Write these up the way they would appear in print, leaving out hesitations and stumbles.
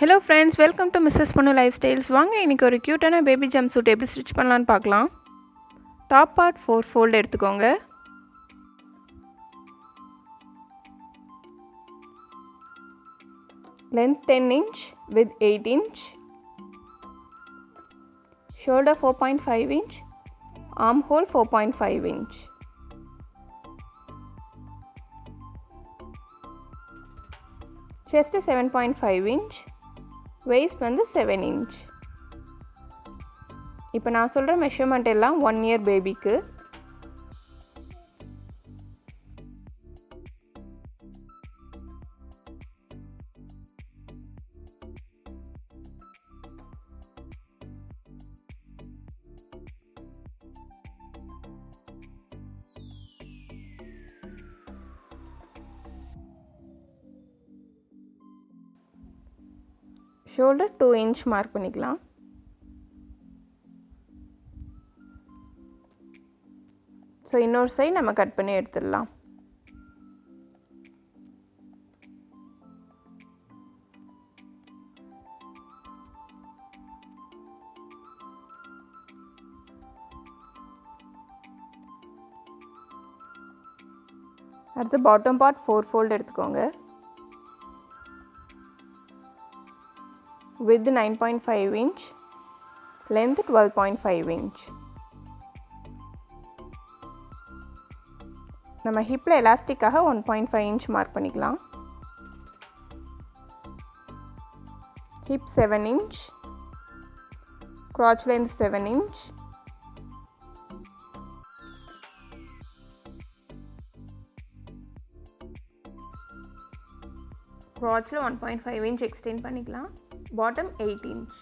Hello friends, welcome to Mrs. Ponu Lifestyles. வாங்க இன்னைக்கு ஒரு கியூட்டான பேபி ஜம்ப் சூட் எப்படி ஸ்டிச் பண்ணலான்னு பார்க்கலாம். டாப் பார்ட் 4 ஃபோல்ட் எடுத்துக்கோங்க. Length 10 inch with 8 inch. Shoulder 4.5 inch. Armhole 4.5 inch. Chest 7.5 inch. Waist வந்து 7 inch. இப்போ நான் சொல்கிற மெஷர்மெண்ட் எல்லாம் 1 year பேபிக்கு. ஷோல்டர் 2 inch மார்க் பண்ணிக்கலாம். ஸோ இன்னொரு சைடு நம்ம கட் பண்ணி எடுத்துடலாம். அடுத்து பாட்டம் பார்ட் 4 ஃபோல்ட் எடுத்துக்கோங்க. Width 9.5 inch, length 12.5 inch. நம்ம ஹிப்பில் எலாஸ்டிக்காக 1.5 inch மார்க் பண்ணிக்கலாம். Hip 7 inch, crotch length 7 inch. crotchல 1.5 inch எக்ஸ்டெண்ட் பண்ணிக்கலாம். bottom 8 inch.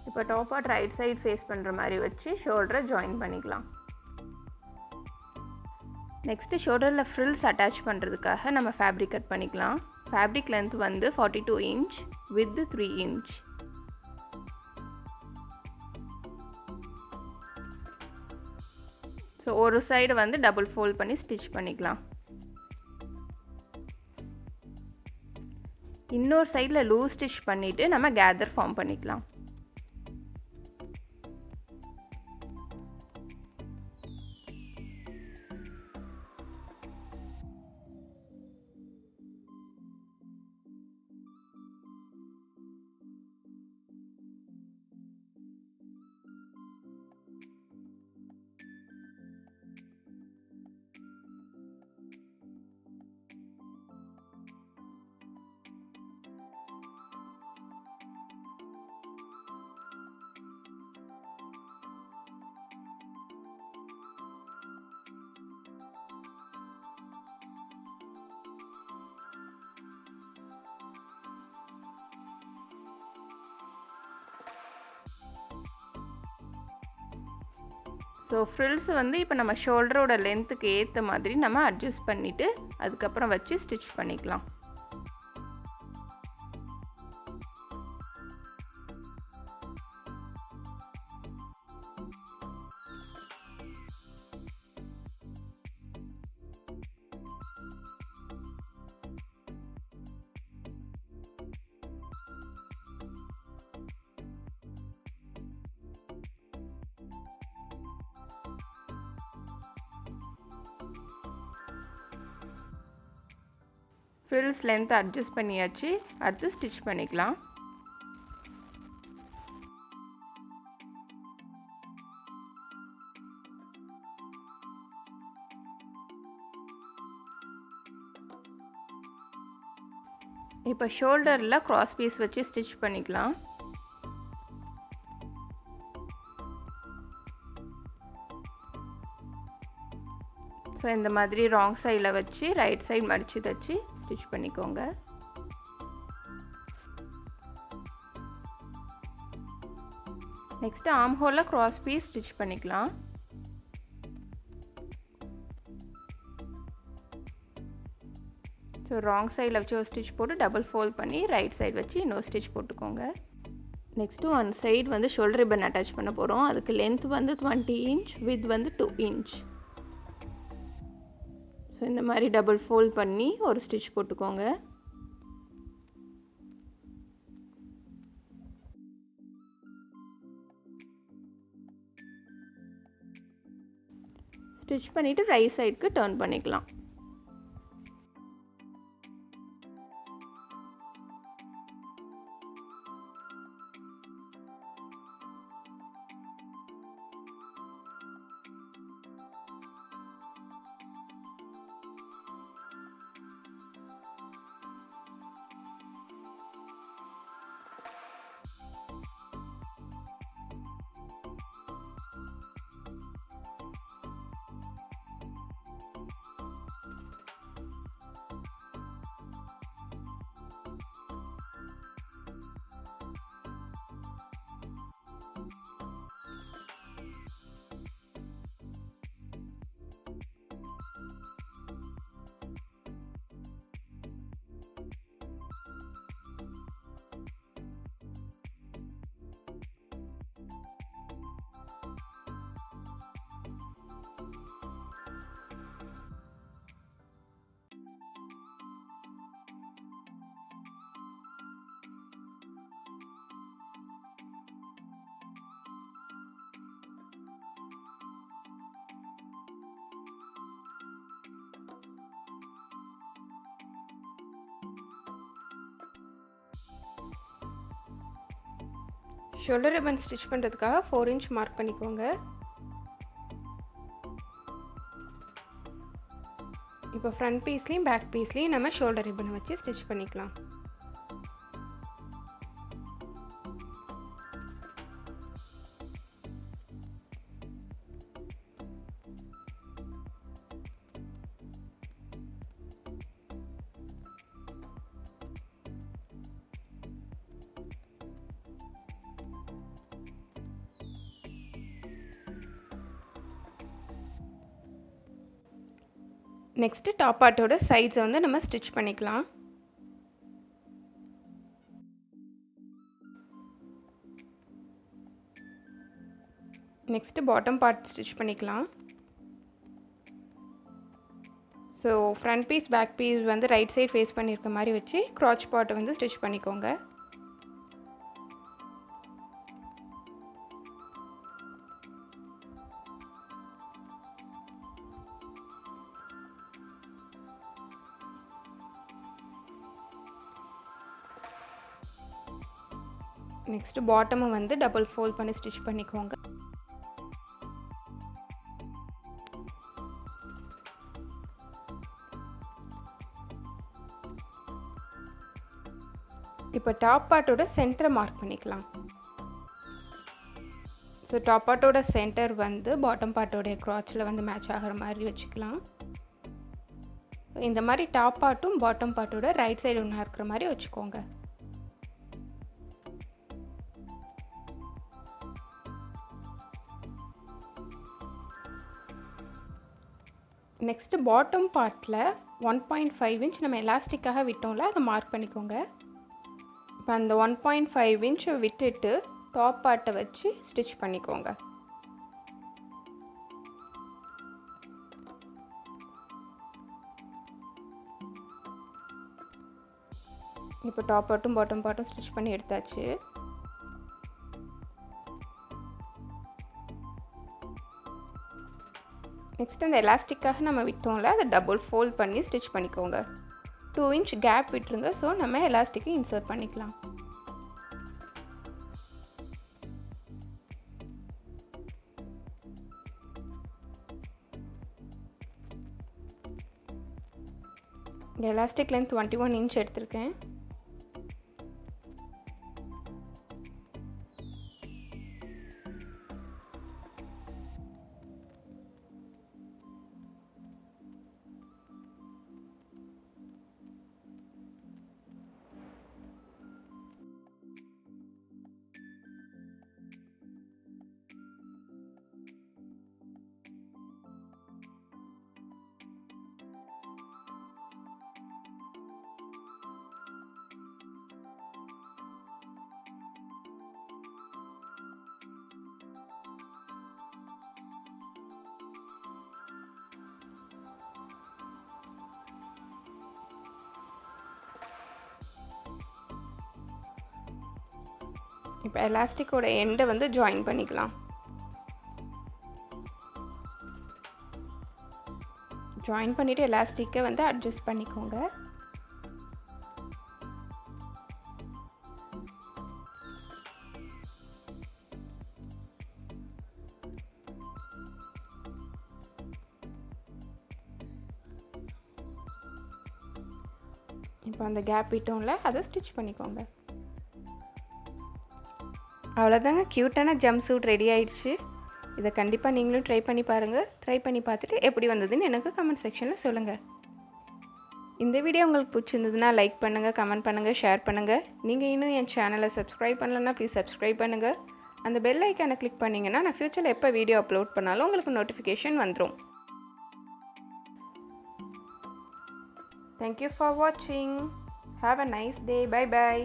இப்போ top part right side face பண்ணுற மாதிரி வச்சு ஷோல்டரை ஜாயின் பண்ணிக்கலாம். நெக்ஸ்ட்டு ஷோல்டரில் ஃப்ரில்ஸ் அட்டாச் பண்ணுறதுக்காக நம்ம ஃபேப்ரிக் கட் பண்ணிக்கலாம். ஃபேப்ரிக் லென்த் வந்து 42 inch, width 3 inch. ஸோ ஒரு சைடு வந்து டபுள் ஃபோல்ட் பண்ணி ஸ்டிச் பண்ணிக்கலாம். இன்னொரு சைடில் லூஸ் ஸ்டிச் பண்ணிவிட்டு நம்ம கேதர் ஃபார்ம் பண்ணிக்கலாம். ஸோ ஃப்ரில்ஸ் வந்து இப்போ நம்ம ஷோல்டரோட லென்த்துக்கு ஏற்ற மாதிரி நம்ம அட்ஜஸ்ட் பண்ணிவிட்டு அதுக்கப்புறம் வச்சு ஸ்டிச் பண்ணிக்கலாம். ஃப்ரில்ஸ் லென்த் அட்ஜஸ்ட் பண்ணியாச்சு. அடுத்து ஸ்டிச் பண்ணிக்கலாம். இப்போ ஷோல்டரில் கிராஸ் பீஸ் வச்சு ஸ்டிச் பண்ணிக்கலாம். ஸோ இந்த மாதிரி ராங் சைடில் வச்சு ரைட் சைடு மடித்து தைச்சி ஸ்டிச் பண்ணிக்கோங்க. நெக்ஸ்ட்டு ஆர்ம் ஹோலில் க்ராஸ் பீஸ் ஸ்டிச் பண்ணிக்கலாம். ஸோ ராங் சைடில் வச்சு ஒரு ஸ்டிச் போட்டு டபுள் ஃபோல்ட் பண்ணி ரைட் சைடு வச்சு இன்னொரு ஸ்டிச் போட்டுக்கோங்க. நெக்ஸ்ட்டு ஒன் சைடு வந்து ஷோல்டர் ரிப்பன் அட்டாச் பண்ண போகிறோம். அதுக்கு லென்த் வந்து 20 inch, வித் வந்து 2 inch. ஸோ இந்த மாதிரி டபுள் ஃபோல்ட் பண்ணி ஒரு ஸ்டிச் போட்டுக்கோங்க. ஸ்டிச் பண்ணிவிட்டு ரைட் சைடுக்கு டர்ன் பண்ணிக்கலாம். ஷோல்டர் ரிப்பன் ஸ்டிச் பண்ணுறதுக்காக 4 inch மார்க் பண்ணிக்கோங்க. இப்போ ஃப்ரண்ட் பீஸ்லேயும் பேக் பீஸ்லேயும் நம்ம ஷோல்டர் ரிப்பனை வச்சு ஸ்டிச் பண்ணிக்கலாம். நெக்ஸ்ட்டு டாப் பார்ட்டோட சைட்ஸை வந்து நம்ம ஸ்டிச் பண்ணிக்கலாம். நெக்ஸ்ட்டு பாட்டம் பார்ட் ஸ்டிச் பண்ணிக்கலாம். So front piece back piece வந்து ரைட் சைட் ஃபேஸ் பண்ணியிருக்க மாதிரி வச்சு க்ராச் பார்ட்டை வந்து ஸ்டிச் பண்ணிக்கோங்க. நெக்ஸ்ட்டு பாட்டமை வந்து டபுள் ஃபோல்ட் பண்ணி ஸ்டிச் பண்ணிக்கோங்க. இப்போ டாப் பார்ட்டோட சென்டரை மார்க் பண்ணிக்கலாம். ஸோ டாப் பார்ட்டோட சென்டர் வந்து பாட்டம் பார்ட்டோடைய க்ராச்சில் வந்து மேட்ச் ஆகிற மாதிரி வச்சுக்கலாம். இந்த மாதிரி டாப் பார்ட்டும் பாட்டம் பார்ட்டோட ரைட் சைடு ஒன்றா இருக்கிற மாதிரி வச்சுக்கோங்க. நெக்ஸ்ட்டு பாட்டம் பார்ட்டில் 1.5 inch நம்ம எலாஸ்டிக்காக விட்டோம்ல, அதை மார்க் பண்ணிக்கோங்க. இப்போ அந்த 1.5 inch விட்டுட்டு டாப் பார்ட்டை வச்சு ஸ்டிச் பண்ணிக்கோங்க. இப்போ டாப் பார்ட்டும் பாட்டம் பார்ட்டும் ஸ்டிச் பண்ணி எடுத்தாச்சு. நெக்ஸ்ட் அந்த எலாஸ்டிக்காக நம்ம விட்டோம்ல, அதை டபுள் ஃபோல்ட் பண்ணி ஸ்டிச் பண்ணிக்கோங்க. 2 inch கேப் விட்டுருங்க. ஸோ நம்ம எலாஸ்டிக்கை இன்சர்ட் பண்ணிக்கலாம். எலாஸ்டிக் லென்த் 21 inch எடுத்திருக்கேன். இப்போ எலாஸ்டிக்கோட எண்டை வந்து ஜாயின் பண்ணிக்கலாம். ஜாயின் பண்ணிவிட்டு எலாஸ்டிக்கை வந்து அட்ஜஸ்ட் பண்ணிக்கோங்க. இப்போ அந்த கேப் விட்டோம்ல, அதை ஸ்டிச் பண்ணிக்கோங்க. அவ்வளோதாங்க, க்யூட்டான ஜம்ப் சூட் ரெடி ஆயிடுச்சு. இதை கண்டிப்பாக நீங்களும் ட்ரை பண்ணி பாருங்கள். ட்ரை பண்ணி பார்த்துட்டு எப்படி வந்ததுன்னு எனக்கு கமெண்ட் செக்ஷனில் சொல்லுங்கள். இந்த வீடியோ உங்களுக்கு பிடிச்சிருந்ததுன்னா லைக் பண்ணுங்கள், கமெண்ட் பண்ணுங்கள், ஷேர் பண்ணுங்கள். நீங்கள் இன்னும் என் சேனலை சப்ஸ்கிரைப் பண்ணலன்னா ப்ளீஸ் சப்ஸ்கிரைப் பண்ணுங்கள். அந்த பெல் ஐக்கானை கிளிக் பண்ணிங்கன்னா நான் ஃப்யூச்சரில் எப்போ வீடியோ அப்லோட் பண்ணாலும் உங்களுக்கு நோட்டிஃபிகேஷன் வந்துடும். Thank you for watching. Have a nice day. Bye bye.